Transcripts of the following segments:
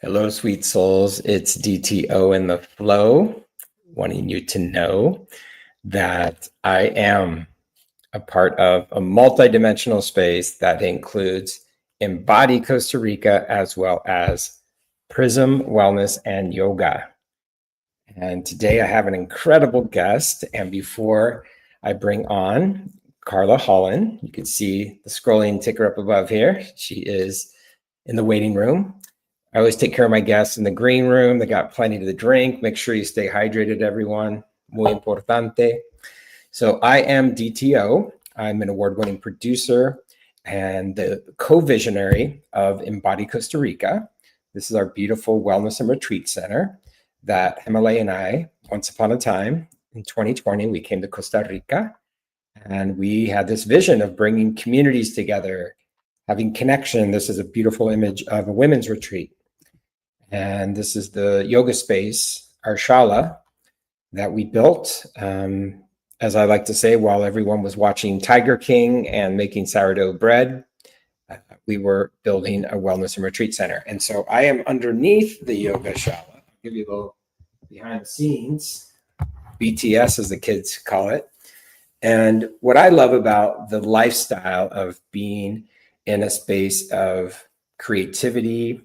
Hello, sweet souls. It's DTO in the flow, wanting you to know that I am a part of a multidimensional space that includes Embody Costa Rica as well as Prism Wellness and Yoga. And today I have an incredible guest. And before I bring on Karla Hollan, you can see the scrolling ticker up above here. She is in the waiting room. I always take care of my guests in the green room. They got plenty to drink. Make sure you stay hydrated, everyone. Muy importante. So I am DTO. I'm an award-winning producer and the co-visionary of Embody Costa Rica. This is our beautiful wellness and retreat center that Emily and I, once upon a time in 2020, we came to Costa Rica and we had this vision of bringing communities together, having connection. This is a beautiful image of a women's retreat. And this is the yoga space, our shala, that we built, as I like to say, while everyone was watching Tiger King and making sourdough bread, we were building a wellness and retreat center. And so I am underneath the yoga shala. I'll give you a little behind the scenes, BTS as the kids call it. And what I love about the lifestyle of being in a space of creativity,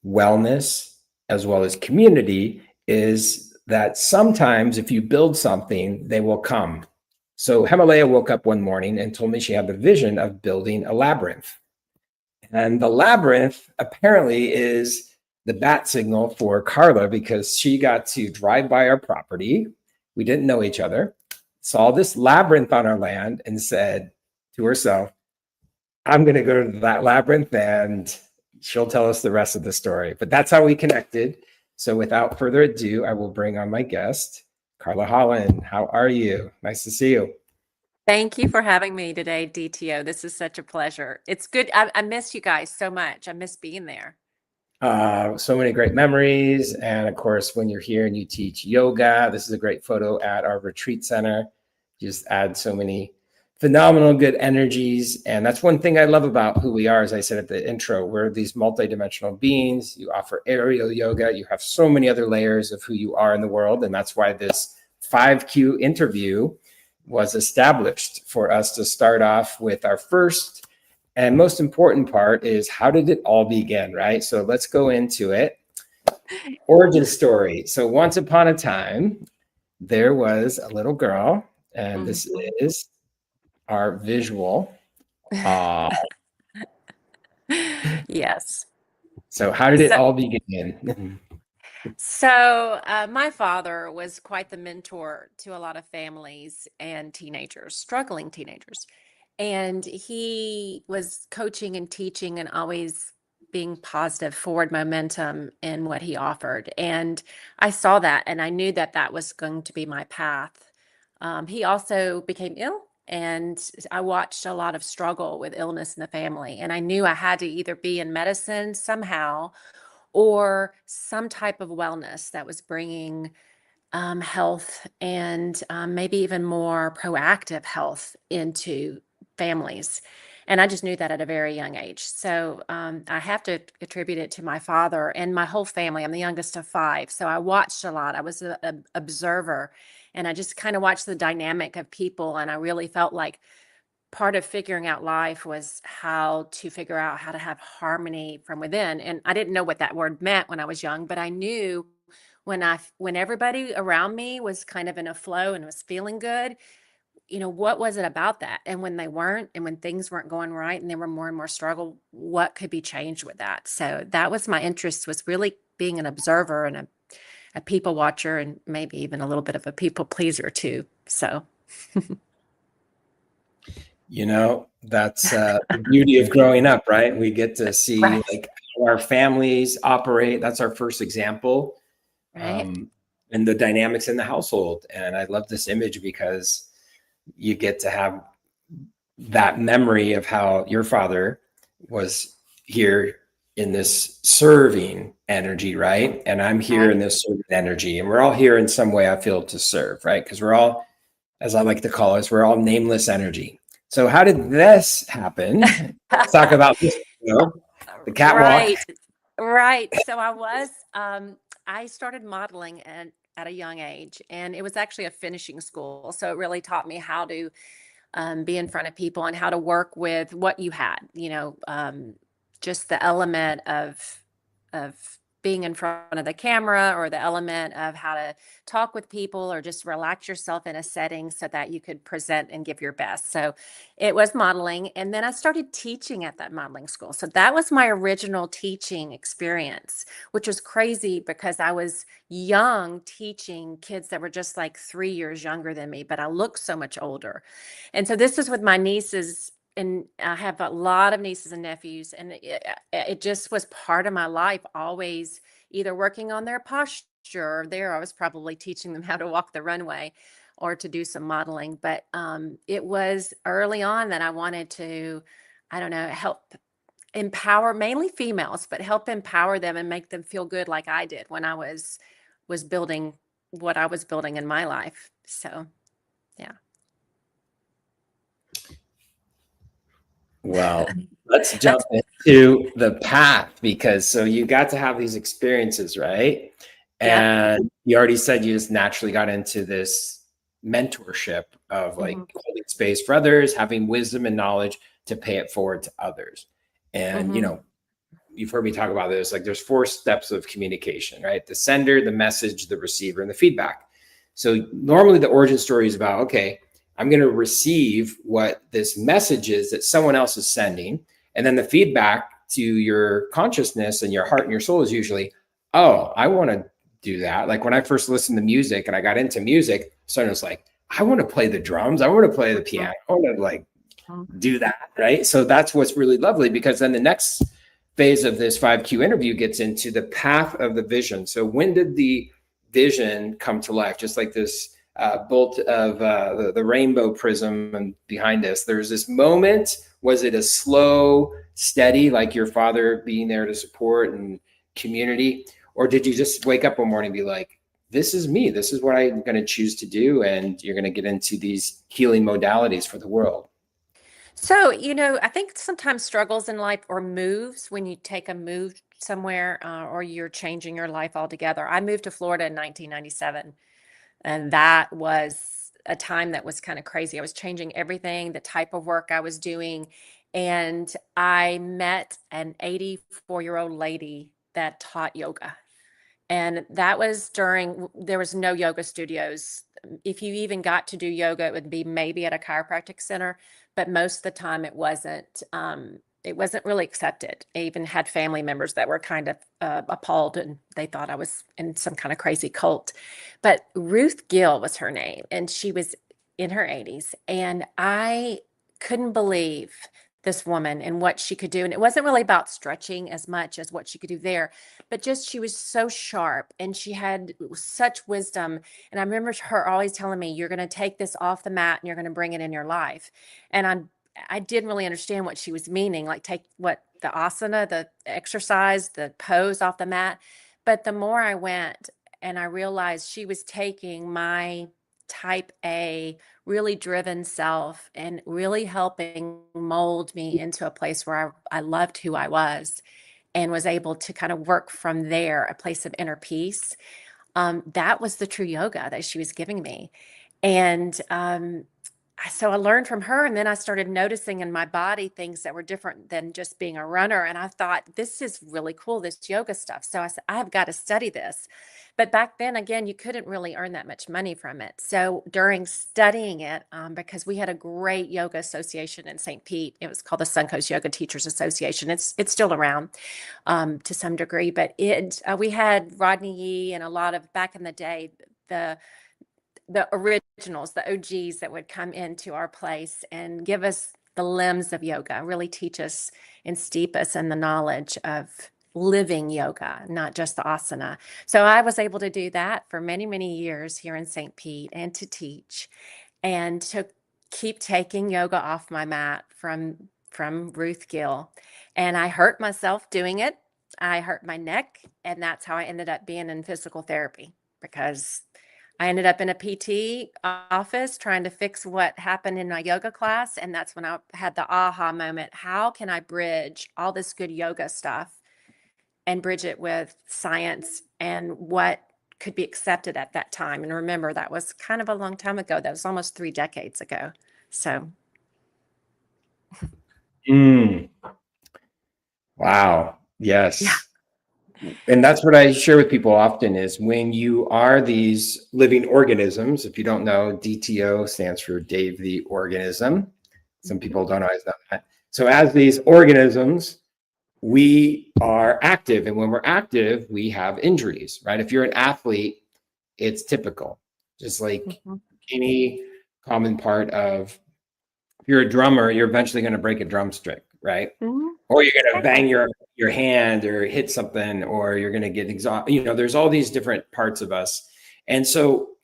wellness, as well as community is that sometimes if you build something, they will come. So Himalaya woke up one morning and told me she had the vision of building a labyrinth. And the labyrinth apparently is the bat signal for Karla because she got to drive by our property. We didn't know each other, saw this labyrinth on our land and said to herself, I'm going to go to that labyrinth and she'll tell us the rest of the story. But that's how we connected. So without further ado, I will bring on my guest, Karla Hollan. How are you? Nice to see you. Thank you for having me today, DTO. This is such a pleasure. It's good. I miss you guys so much. I miss being there. So many great memories. And of course, when you're here and you teach yoga, this is a great photo at our retreat center. You just add so many phenomenal good energies. And that's one thing I love about who we are. As I said at the intro, we're these multidimensional beings. You offer aerial yoga. You have so many other layers of who you are in the world. And that's why this 5Q interview was established for us to start off with our first and most important part is how did it all begin, right? So let's go into it. Origin story. So once upon a time, there was a little girl, and this is our visual. Yes. So how did it So, all begin? my father was quite the mentor to a lot of families and teenagers, struggling teenagers. And he was coaching and teaching and always being positive, forward momentum in what he offered. And I saw that and I knew that that was going to be my path. He also became ill. And I watched a lot of struggle with illness in the family. And I knew I had to either be in medicine somehow or some type of wellness that was bringing health and maybe even more proactive health into families. And I just knew that at a very young age. So I have to attribute it to my father and my whole family. I'm the youngest of five. So I watched a lot. I was an observer and I just kind of watched the dynamic of people. And I really felt like part of figuring out life was how to figure out how to have harmony from within. And I didn't know what that word meant when I was young, but I knew when everybody around me was kind of in a flow and was feeling good, what was it about that? And when they weren't, and when things weren't going right and there were more and more struggle, what could be changed with that? So that was my interest, was really being an observer and a people watcher and maybe even a little bit of a people pleaser too. So That's the beauty of growing up, right? We get to see right, like how our families operate. That's our first example. right. And the dynamics in the household. And I love this image because you get to have that memory of how your father was here in this serving energy, right? And I'm here in Right. this serving energy. And we're all here in some way, I feel, to serve, right? Because we're all, as I like to call us, we're all nameless energy. So how did this happen? Let's talk about this, the catwalk. Right. Right. So I started modeling at a young age, and it was actually a finishing school. So it really taught me how to be in front of people and how to work with what you had, just the element of being in front of the camera, or the element of how to talk with people or just relax yourself in a setting so that you could present and give your best. So it was modeling. And then I started teaching at that modeling school. So that was my original teaching experience, which was crazy because I was young teaching kids that were just like 3 years younger than me, but I looked so much older. And so this is with my nieces, and I have a lot of nieces and nephews, and it just was part of my life, always either working on their posture, or there I was probably teaching them how to walk the runway or to do some modeling. But it was early on that I wanted to, I don't know, help empower mainly females, but help empower them and make them feel good like I did when I was building what I was building in my life. So yeah. Well, let's jump That's into the path, because so you got to have these experiences, right? Yep. And you already said you just naturally got into this mentorship of like Mhm. holding space for others, having wisdom and knowledge to pay it forward to others. And, Mhm. you've heard me talk about this, like there's 4 steps of communication, right? The sender, the message, the receiver, and the feedback. So normally the origin story is about, okay, I'm going to receive what this message is that someone else is sending. And then the feedback to your consciousness and your heart and your soul is usually, oh, I want to do that. Like when I first listened to music and I got into music, someone was like, I want to play the drums. I want to play the Mhm. piano. I want to like Mhm. do that. Right. So that's what's really lovely, because then the next phase of this 5Q interview gets into the path of the vision. So when did the vision come to life? Just like this bolt of the rainbow prism and behind us, there's this moment. Was it a slow, steady, like your father being there to support and community? Or did you just wake up one morning and be like, this is me, this is what I'm going to choose to do, and you're going to get into these healing modalities for the world? So, I think sometimes struggles in life or moves, when you take a move somewhere, or you're changing your life altogether. I moved to Florida in 1997, and that was a time that was kind of crazy. I was changing everything, the type of work I was doing, and I met an 84-year-old lady that taught yoga. And that was there was no yoga studios. If you even got to do yoga, it would be maybe at a chiropractic center, but most of the time it wasn't really accepted. I even had family members that were kind of appalled, and they thought I was in some kind of crazy cult. But Ruth Gill was her name, and she was in her 80s. And I couldn't believe this woman and what she could do. And it wasn't really about stretching as much as what she could do there, but just she was so sharp and she had such wisdom. And I remember her always telling me, you're going to take this off the mat and you're going to bring it in your life. And I didn't really understand what she was meaning, like take what the asana, the exercise, the pose off the mat. But the more I went, and I realized she was taking my type A, really driven self and really helping mold me into a place where I loved who I was and was able to kind of work from there, a place of inner peace. That was the true yoga that she was giving me. And so I learned from her, and then I started noticing in my body things that were different than just being a runner. And I thought, this is really cool, this yoga stuff. So I said, I've got to study this. But back then, again, you couldn't really earn that much money from it. So during studying it, because we had a great yoga association in St. Pete, it was called the Suncoast Yoga Teachers Association. It's still around to some degree, but we had Rodney Yee and a lot of, back in the day, the the originals, the OGs that would come into our place and give us the limbs of yoga, really teach us and steep us in the knowledge of living yoga, not just the asana. So I was able to do that for many, many years here in St. Pete, and to teach and to keep taking yoga off my mat from Ruth Gill. And I hurt myself doing it. I hurt my neck, and that's how I ended up being in physical therapy, because I ended up in a PT office trying to fix what happened in my yoga class. And that's when I had the aha moment. How can I bridge all this good yoga stuff and bridge it with science and what could be accepted at that time. And remember, that was kind of a long time ago. That was almost 3 decades ago. So, Mm, wow. yeah. Yes. And that's what I share with people often is when you are these living organisms, if you don't know, DTO stands for Dave the Organism. Some Mhm. people don't always know that. So as these organisms, we are active. And when we're active, we have injuries, right? If you're an athlete, it's typical. Just like Mhm. any common part of, if you're a drummer, you're eventually going to break a drumstick, right? Mhm. Or you're going to Exactly. bang your hand or hit something, or you're going to get exhausted. There's all these different parts of us. And so,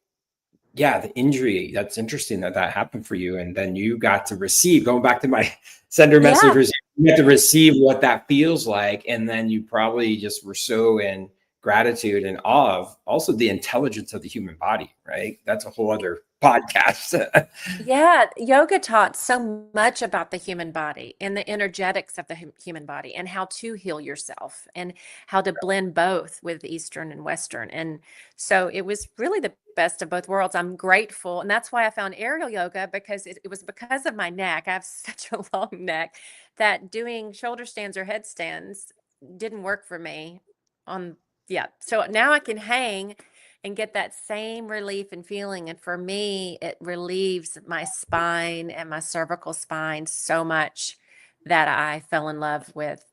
yeah, the injury, that's interesting that that happened for you. And then you got to receive, going back to my sender message, Yeah. you get to receive what that feels like. And then you probably just were so in gratitude and awe of also the intelligence of the human body, right? That's a whole other podcast. Yeah, yoga taught so much about the human body and the energetics of the human body and how to heal yourself and how to blend both with Eastern and Western. And so it was really the best of both worlds. I'm grateful. And that's why I found aerial yoga because it was because of my neck. I have such a long neck that doing shoulder stands or headstands didn't work for me on, yeah. So now I can hang and get that same relief and feeling. And for me, it relieves my spine and my cervical spine so much that I fell in love with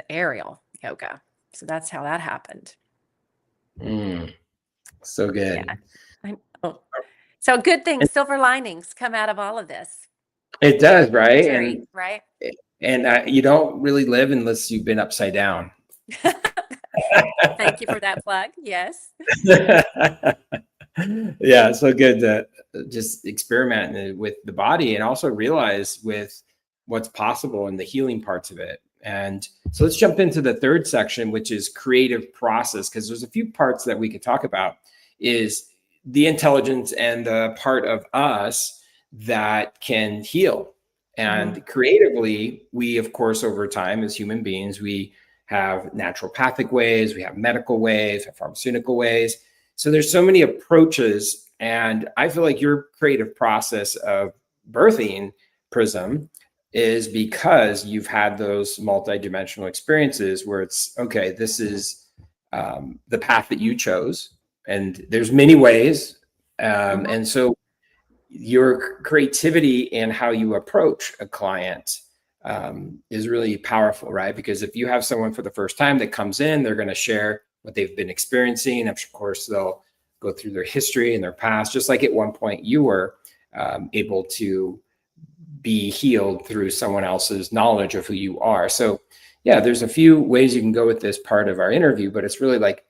aerial yoga. So that's how that happened. Mm, so Yeah. good. I know. So good things, silver linings come out of all of this It does, right? injury, right? And you don't really live unless you've been upside down. Thank you for that plug. Yes. Yeah, so good to just experiment with the body and also realize with what's possible and the healing parts of it. And so let's jump into the third section, which is creative process, because there's a few parts that we could talk about is the intelligence and the part of us that can heal. Mhm. And creatively, we, of course, over time as human beings, we have naturopathic ways, we have medical ways, have pharmaceutical ways. So there's so many approaches, and I feel like your creative process of birthing Prism is because you've had those multidimensional experiences where it's okay. This is the path that you chose, and there's many ways, Mhm. and so your creativity and how you approach a client is really powerful, right? Because if you have someone for the first time that comes in, they're going to share what they've been experiencing. Of course, they'll go through their history and their past, just like at one point you were able to be healed through someone else's knowledge of who you are. So, yeah, there's a few ways you can go with this part of our interview, but it's really like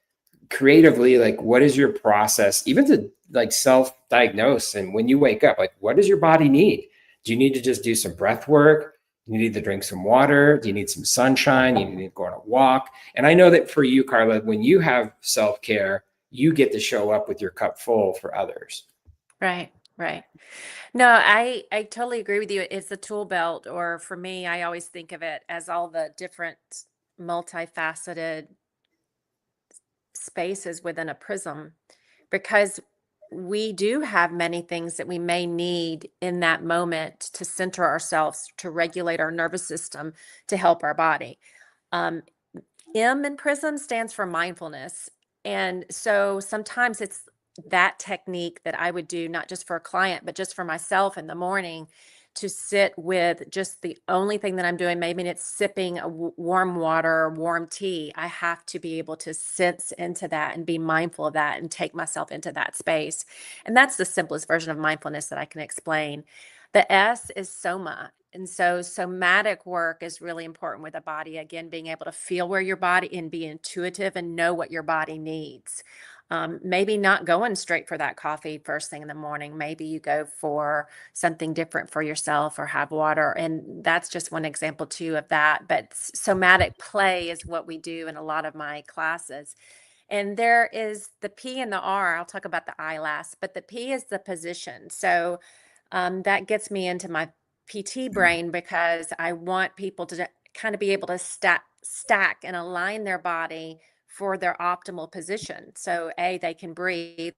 creatively, like what is your process even to like self-diagnose, and when you wake up, like what does your body need? Do you need to just do some breath work? Do you need to drink some water? Do you need some sunshine? You need to go on a walk? And I know that for you, Karla, when you have self-care, you get to show up with your cup full for others. Right, right. No, I totally agree with you. It's a tool belt, or for me, I always think of it as all the different multifaceted spaces within a prism, because we do have many things that we may need in that moment to center ourselves, to regulate our nervous system, to help our body. Um, M in PRISM stands for mindfulness. And so sometimes it's that technique that I would do, not just for a client, but just for myself in the morning, to sit with just the only thing that I'm doing. Maybe it's sipping a warm water or warm tea. I have to be able to sense into that and be mindful of that and take myself into that space. And that's the simplest version of mindfulness that I can explain. The S is soma. And so somatic work is really important with the body. Again, being able to feel where your body and be intuitive and know what your body needs. Maybe not going straight for that coffee first thing in the morning. Maybe you go for something different for yourself or have water. And that's just one example too of that. But somatic play is what we do in a lot of my classes. And there is the P and the R. I'll talk about the I last, but the P is the position. So that gets me into my PT brain because I want people to kind of be able to stack and align their body for their optimal position. So they can breathe,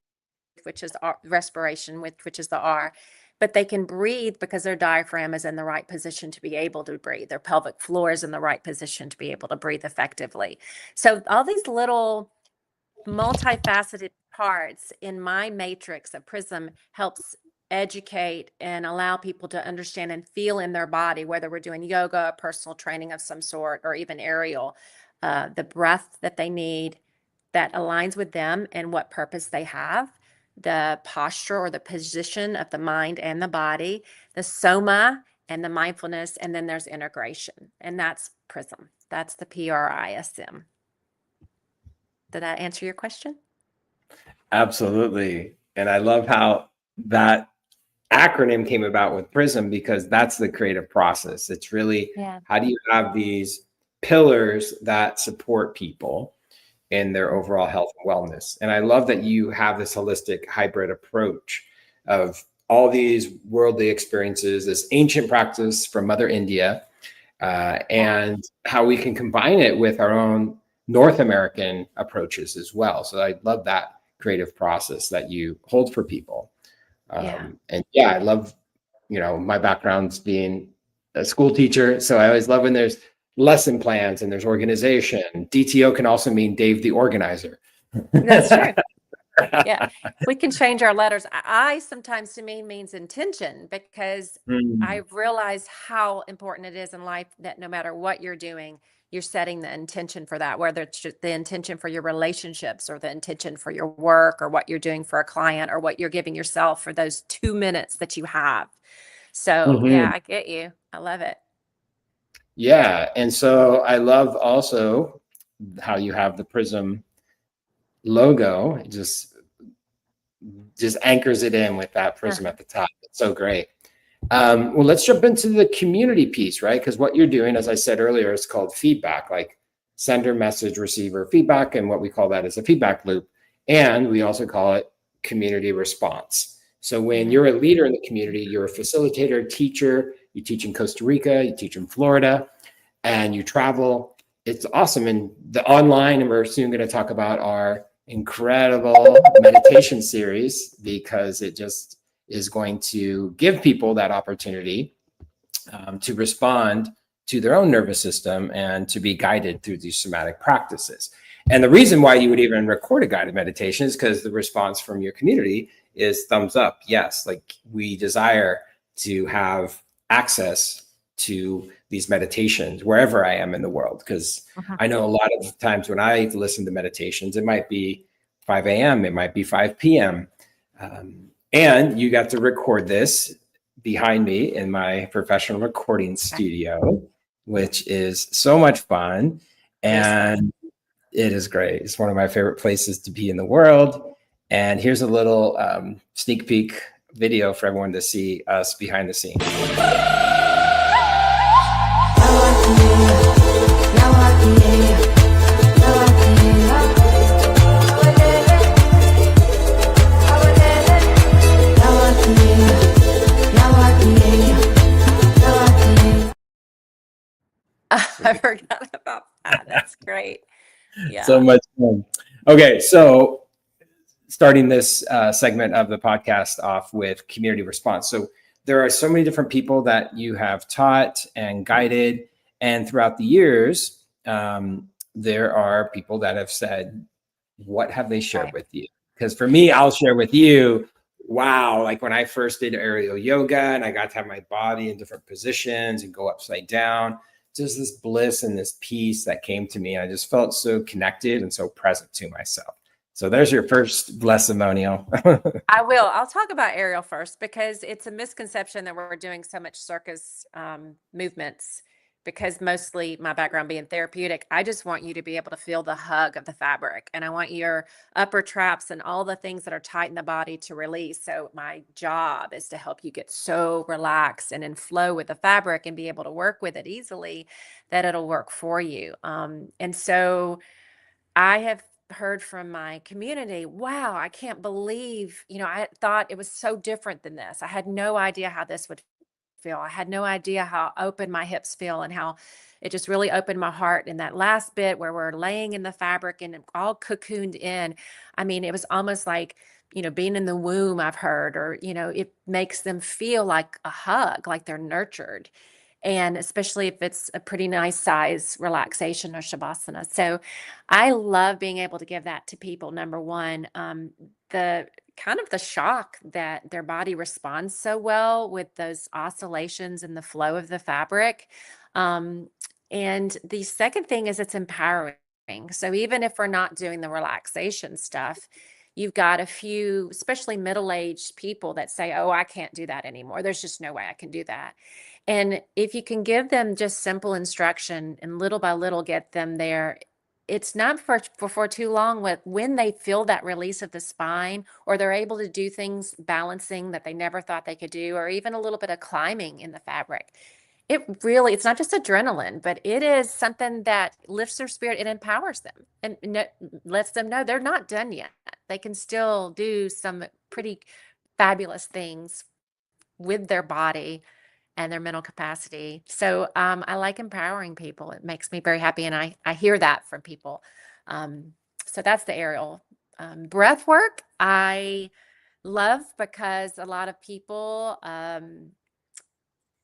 which is respiration, which is the R, but they can breathe because their diaphragm is in the right position to be able to breathe. Their pelvic floor is in the right position to be able to breathe effectively. So all these little multifaceted parts in my matrix of PRISM helps educate and allow people to understand and feel in their body, whether we're doing yoga, personal training of some sort, or even aerial, the breath that they need that aligns with them and what purpose they have, the posture or the position of the mind and the body, the soma and the mindfulness, and then there's integration. And that's PRISM. That's the PRISM. Did that answer your question? Absolutely. And I love how that acronym came about with PRISM, because that's the creative process. It's really, Yeah. how do you have these pillars that support people in their overall health and wellness? And I love that you have this holistic hybrid approach of all these worldly experiences, this ancient practice from Mother India, and how we can combine it with our own North American approaches as well. So I love that creative process that you hold for people. And yeah, I love, my background's being a school teacher. So I always love when there's lesson plans and there's organization. DTO can also mean Dave the organizer. That's true. Yeah, we can change our letters. I sometimes, to me, means intention, because I've realized how important it is in life that no matter what you're doing, you're setting the intention for that, whether it's the intention for your relationships or the intention for your work or what you're doing for a client or what you're giving yourself for those 2 minutes that you have. So yeah, I get you. I love it. Yeah. And so I love also how you have the PRISM logo. It just anchors it in with that PRISM at the top. It's so great. Well, let's jump into the community piece, right? Because what you're doing, as I said earlier, is called feedback, like sender, message, receiver, feedback. And what we call that is a feedback loop. And we also call it community response. So when you're a leader in the community, you're a facilitator, teacher, you teach in Costa Rica, you teach in Florida, and you travel. It's awesome. And the online, and we're soon going to talk about our incredible meditation series, because it just is going to give people that opportunity to respond to their own nervous system and to be guided through these somatic practices. And the reason why you would even record a guided meditation is because the response from your community is thumbs up. Yes, like we desire to have access to these meditations wherever I am in the world. Because I know a lot of times when I listen to meditations, it might be 5 a.m., it might be 5 p.m. And you got to record this behind me in my professional recording studio, which is so much fun. And it is great. It's one of my favorite places to be in the world. And here's a little sneak peek video for everyone to see us behind the scenes. I forgot about that. That's great. Yeah. So much fun. Okay, so starting this segment of the podcast off with community response. So there are so many different people that you have taught and guided, and throughout the years, there are people that have said, what have they shared with you? Because for me, I'll share with you, wow, like when I first did aerial yoga and I got to have my body in different positions and go upside down, just this bliss and this peace that came to me. I just felt so connected and so present to myself. So there's your first blessimonial. I will. I'll talk about aerial first, because it's a misconception that we're doing so much circus movements, because mostly my background being therapeutic. I just want you to be able to feel the hug of the fabric, and I want your upper traps and all the things that are tight in the body to release. So my job is to help you get so relaxed and in flow with the fabric and be able to work with it easily that it'll work for you. And so I have heard from my community, wow, I can't believe, I thought it was so different than this. I had no idea how this would feel. I had no idea how open my hips feel and how it just really opened my heart. And that last bit where we're laying in the fabric and all cocooned in, I mean, it was almost like, being in the womb, I've heard, or, it makes them feel like a hug, like they're nurtured. And especially if it's a pretty nice size relaxation or shavasana. So I love being able to give that to people. Number one, the kind of the shock that their body responds so well with those oscillations and the flow of the fabric. And the second thing is it's empowering. So even if we're not doing the relaxation stuff, you've got a few, especially middle-aged people that say, oh, I can't do that anymore. There's just no way I can do that. And if you can give them just simple instruction and little by little get them there, it's not for too long when they feel that release of the spine, or they're able to do things balancing that they never thought they could do, or even a little bit of climbing in the fabric. It's not just adrenaline, but it is something that lifts their spirit and empowers them and lets them know they're not done yet. They can still do some pretty fabulous things with their body and their mental capacity. So I like empowering people. It makes me very happy. And I hear that from people. So that's the aerial. Breath work, I love because a lot of people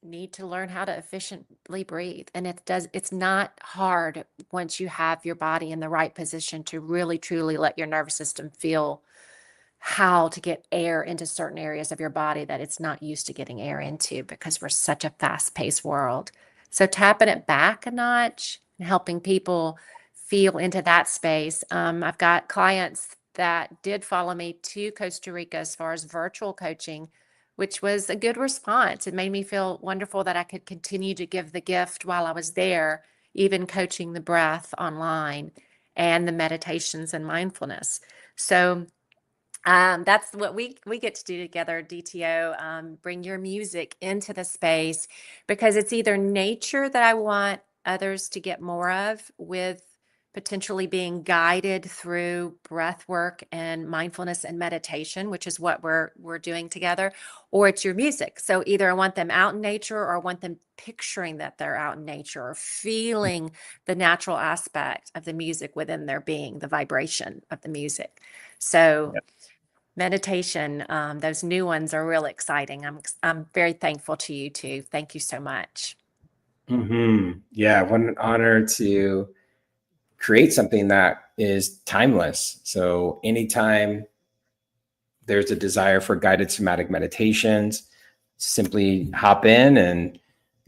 need to learn how to efficiently breathe. And it's not hard once you have your body in the right position to really, truly let your nervous system feel how to get air into certain areas of your body that it's not used to getting air into because we're such a fast-paced world. So tapping it back a notch and helping people feel into that space. I've got clients that did follow me to Costa Rica as far as virtual coaching, which was a good response. It made me feel wonderful that I could continue to give the gift while I was there, even coaching the breath online and the meditations and mindfulness. So that's what we get to do together, DTO. Bring your music into the space because it's either nature that I want others to get more of, with potentially being guided through breath work and mindfulness and meditation, which is what we're doing together, or it's your music. So either I want them out in nature, or I want them picturing that they're out in nature, or feeling the natural aspect of the music within their being, the vibration of the music. So meditation, those new ones are really exciting. I'm very thankful to you too. Thank you so much. Yeah, what an honor to create something that is timeless. So anytime there's a desire for guided somatic meditations, simply hop in and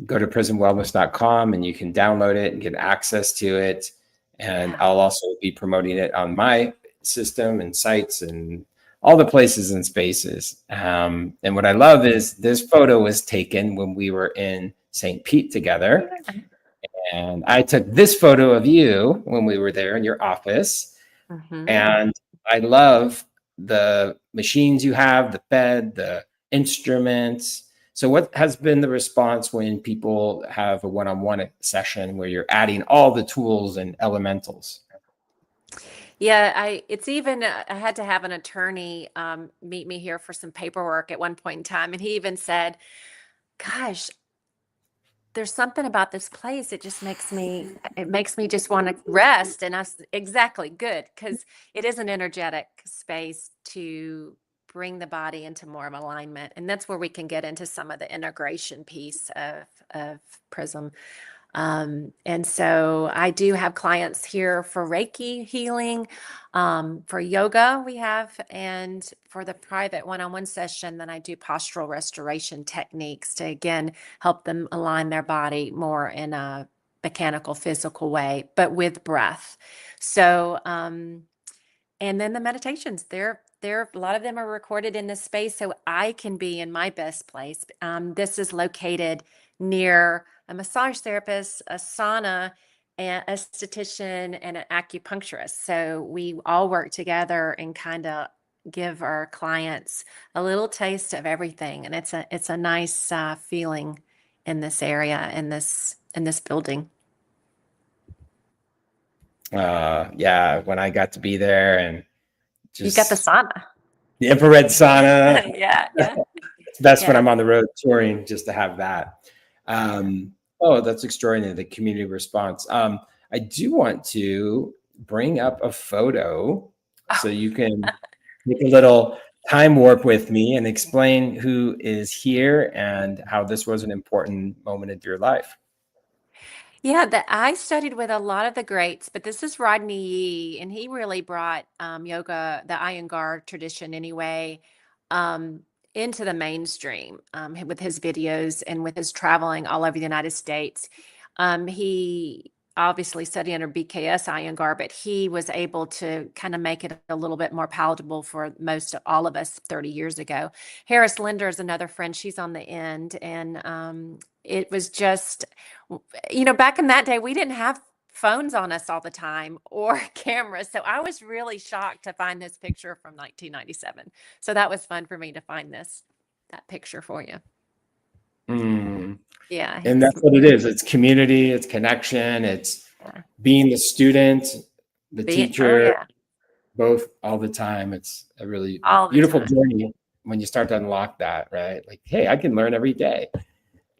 go to prismwellness.com and you can download it and get access to it. And Yeah. I'll also be promoting it on my system and sites and all the places and spaces. And what I love is this photo was taken when we were in St. Pete together. And I took this photo of you when we were there in your office. Mm-hmm. And I love the machines you have, the bed, the instruments. So what has been the response when people have a one-on-one session where you're adding all the tools and elementals? Yeah, I had to have an attorney meet me here for some paperwork at one point in time, and he even said, "Gosh, there's something about this place. It makes me just want to rest." And exactly, good, because it is an energetic space to bring the body into more of alignment. And that's where we can get into some of the integration piece of Prism. And so I do have clients here for Reiki healing, for yoga we have, and for the private one-on-one session, then I do postural restoration techniques to, again, help them align their body more in a mechanical, physical way, but with breath. So, and then the meditations, a lot of them are recorded in this space so I can be in my best place. This is located near a massage therapist, a sauna, an esthetician, and an acupuncturist. So we all work together and kind of give our clients a little taste of everything, and it's a nice feeling in this area, in this building. Yeah, when I got to be there and You've got the just sauna. the infrared sauna, Yeah, yeah. It's best when Yes. I'm on the road touring just to have that. Oh, that's extraordinary, the community response. I do want to bring up a photo so Oh, you can make a little time warp with me and explain who is here and how this was an important moment of your life. yeah, I studied with a lot of the greats, but this is Rodney Yee, and he really brought yoga, the Iyengar tradition anyway, um, into the mainstream with his videos and with his traveling all over the United States. He obviously studied under BKS Iyengar, but he was able to kind of make it a little bit more palatable for most all of us 30 years ago. Harris Linder is another friend. She's on the end, and it was just back in that day, we didn't have phones on us all the time or cameras. So I was really shocked to find this picture from 1997. So that was fun for me to find that picture for you. Mm. Yeah, And that's what it is. It's community, it's connection, it's being the student, the oh teacher, yeah, both all the time. It's a really all the beautiful time. journey when you start to unlock that, right? Like, hey, I can learn every day.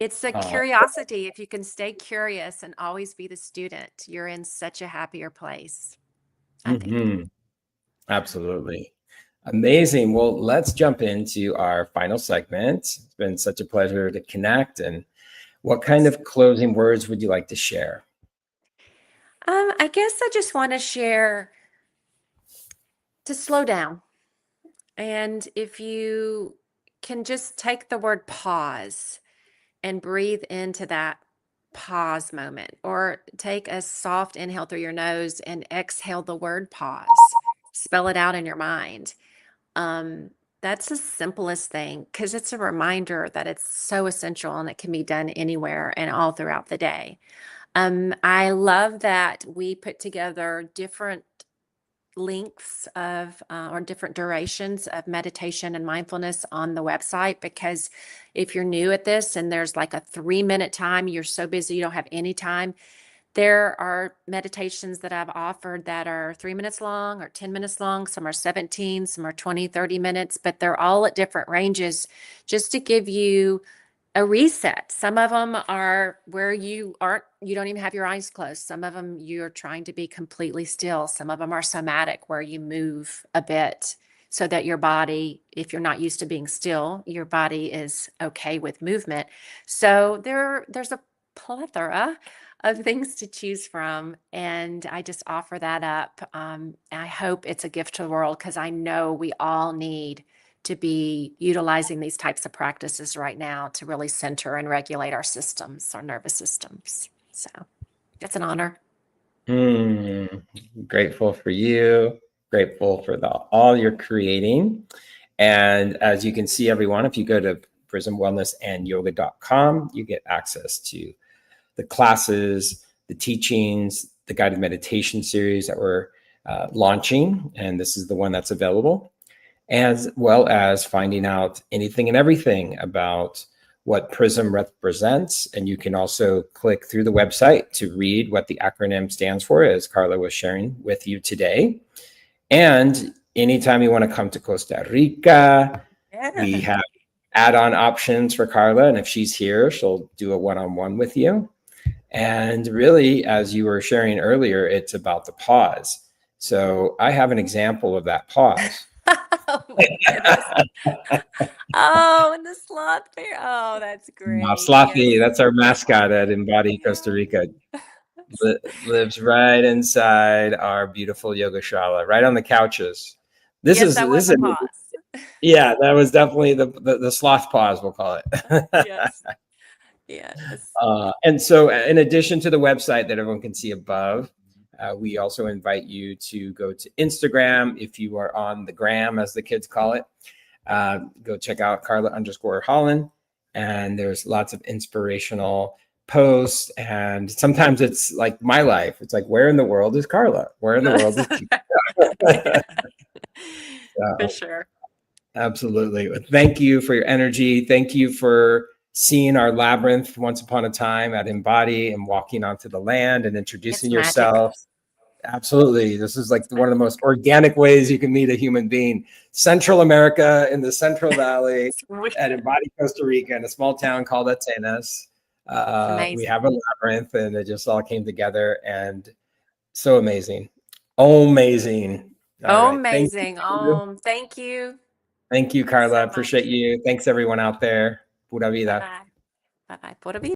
It's the Uh, curiosity. If you can stay curious and always be the student, you're in such a happier place, I think. mhm. Absolutely. Amazing. Well, let's jump into our final segment. It's been such a pleasure to connect. And what kind of closing words would you like to share? I guess I just want to share to slow down. And if you can just take the word pause and breathe into that pause moment, or take a soft inhale through your nose and exhale the word pause, spell it out in your mind. Um, that's the simplest thing because it's a reminder that it's so essential and it can be done anywhere and all throughout the day. I love that we put together different lengths of or different durations of meditation and mindfulness on the website, because if you're new at this and there's like a 3-minute time, you're so busy you don't have any time, there are meditations that I've offered that are 3 minutes long or 10 minutes long. Some are 17, some are 20, 30 minutes, but they're all at different ranges just to give you a reset. Some of them are where you don't even have your eyes closed. Some of them you're trying to be completely still. Some of them are somatic, where you move a bit so that your body, if you're not used to being still, your body is okay with movement. So there's a plethora of things to choose from, and I just offer that up. I hope it's a gift to the world, because I know we all need to be utilizing these types of practices right now to really center and regulate our systems, our nervous systems. So it's an honor. Mm, grateful for you. Grateful for all you're creating. And as you can see, everyone, if you go to prismwellnessandyoga.com, you get access to the classes, the teachings, the guided meditation series that we're launching. And this is the one that's available, as well as finding out anything and everything about what PRISM represents. And you can also click through the website to read what the acronym stands for, as Karla was sharing with you today. And anytime you want to come to Costa Rica, we have add-on options for Karla. And if she's here, she'll do a one-on-one with you. And really, as you were sharing earlier, it's about the pause. So I have an example of that pause. Oh my goodness. Oh, and the sloth bear. Oh, that's great. Yes. Slathi, that's our mascot at Embody Costa Yes. Rica, lives right inside our beautiful yogashala, right on the couches. This Yes, is that this was is a pause. yeah, that was definitely the sloth pause, we'll call it. Yes. Yes. And so, in addition to the website that everyone can see above, we also invite you to go to Instagram if you are on the gram, as the kids call it. Go check out Karla_Hollan, and there's lots of inspirational posts. And sometimes it's like my life. It's like, where in the world is Karla? Where in the world is Yeah, for so, sure. absolutely. Thank you for your energy. Thank you for seeing our labyrinth once upon a time at Embody and walking onto the land and It's introducing magic. yourself. Absolutely. This is like one of the most organic ways you can meet a human being. Central America in the Central Valley at Embody, Costa Rica, in a small town called Atenas. We have a labyrinth, and it just all came together, and so amazing. Amazing. All right. Amazing. Thank you Thank you, Karla. so Appreciate much. you. Thanks, everyone out there. Pura vida. Bye-bye. Bye-bye. Pura vida.